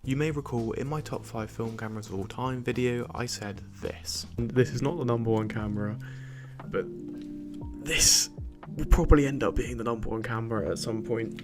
You may recall in my top 5 film cameras of all time video, I said this. This is not the number 1 camera, but this will probably end up being the number 1 camera at some point.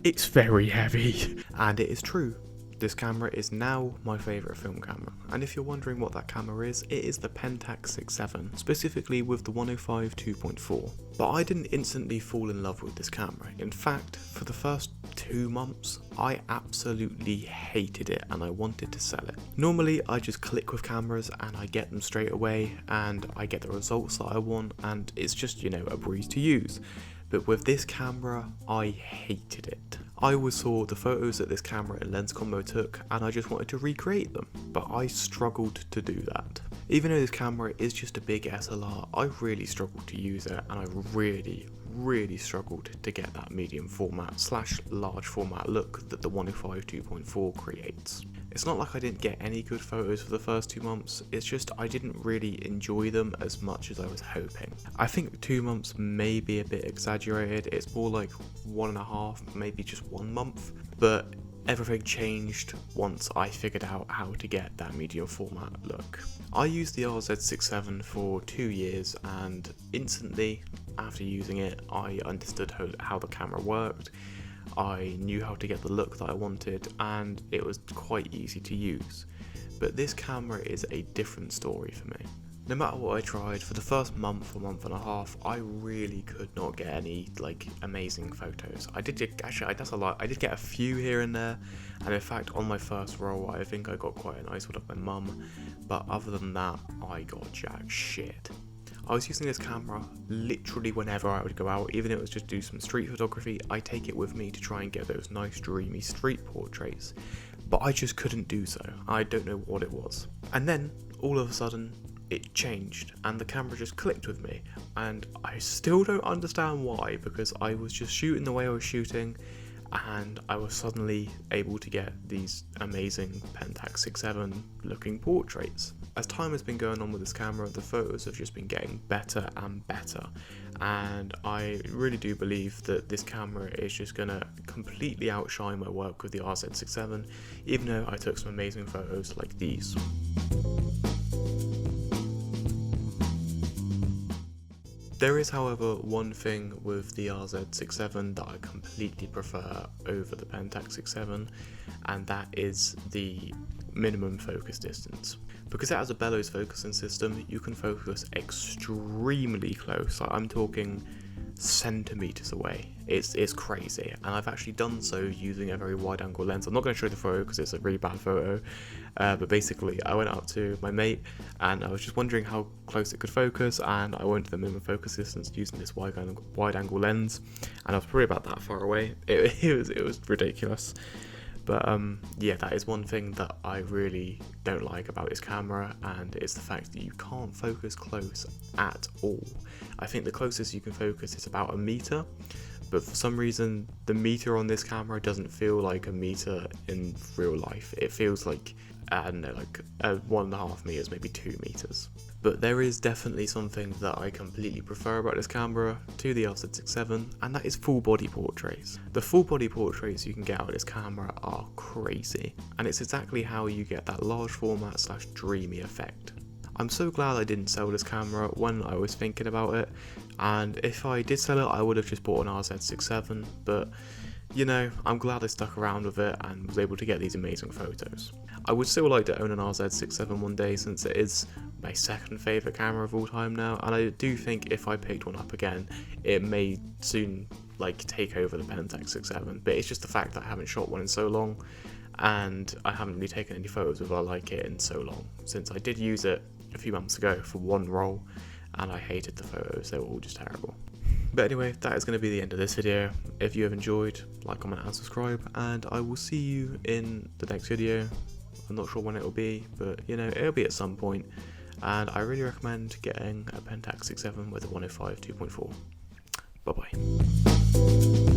It's very heavy. And it is true. This camera is now my favourite film camera, and if you're wondering what that camera is, it is the Pentax 67, specifically with the 105 2.4. But I didn't instantly fall in love with this camera. In fact, for the first 2 months, I absolutely hated it and I wanted to sell it. Normally, I just click with cameras and I get them straight away and I get the results that I want, and it's just, you know, a breeze to use. But with this camera, I hated it. I always saw the photos that this camera and lens combo took and I just wanted to recreate them, but I struggled to do that. Even though this camera is just a big SLR, I really struggled to use it, and I really struggled to get that medium format / large format look that the 105 2.4 creates. It's not like I didn't get any good photos for the first 2 months, it's just I didn't really enjoy them as much as I was hoping. I think 2 months may be a bit exaggerated, it's more like 1.5, maybe just 1 month, but everything changed once I figured out how to get that medium format look. I used the RZ67 for 2 years, and instantly after using it I understood how the camera worked. I knew how to get the look that I wanted, and it was quite easy to use. But this camera is a different story for me. No matter what I tried, for the first month or month and a half, I really could not get any amazing photos. That's a lie. I did get a few here and there, and in fact on my first roll I think I got quite a nice one of my mum, but other than that I got jack shit. I was using this camera literally whenever I would go out, even if it was just do some street photography. I take it with me to try and get those nice dreamy street portraits, but I just couldn't do so. I don't know what it was. And then all of a sudden it changed and the camera just clicked with me, and I still don't understand why, because I was just shooting the way I was shooting and I was suddenly able to get these amazing Pentax 67 looking portraits. As time has been going on with this camera, the photos have just been getting better and better, and I really do believe that this camera is just going to completely outshine my work with the RZ67, even though I took some amazing photos like these. There is, however, one thing with the RZ67 that I completely prefer over the Pentax 67, and that is the minimum focus distance. Because it has a bellows focusing system, you can focus extremely close. I'm talking centimeters away. It's crazy, and I've actually done so using a very wide angle lens. I'm not going to show the photo because it's a really bad photo, but basically I went up to my mate and I was just wondering how close it could focus, and I went to the minimum focus distance using this wide angle lens, and I was probably about that far away. It was ridiculous. But yeah, that is one thing that I really don't like about this camera, and it's the fact that you can't focus close at all. I think the closest you can focus is about 1 meter, but for some reason the meter on this camera doesn't feel like a meter in real life. It feels like, I don't know, like 1.5 meters, maybe 2 meters. But there is definitely something that I completely prefer about this camera to the RZ67, and that is full body portraits. The full body portraits you can get out of this camera are crazy, and it's exactly how you get that large format / dreamy effect. I'm so glad I didn't sell this camera when I was thinking about it, and if I did sell it I would have just bought an RZ67, but you know, I'm glad I stuck around with it and was able to get these amazing photos. I would still like to own an RZ67 one day, since it is my second favourite camera of all time now, and I do think if I picked one up again it may soon take over the Pentax 67, but it's just the fact that I haven't shot one in so long, and I haven't really taken any photos of I like it in so long, since I did use it a few months ago for one roll and I hated the photos, they were all just terrible. But anyway, that is going to be the end of this video. If you have enjoyed, like, comment and subscribe, and I will see you in the next video. I'm not sure when it will be, but you know, it'll be at some point, and I really recommend getting a Pentax 67 with a 105 2.4. Bye bye.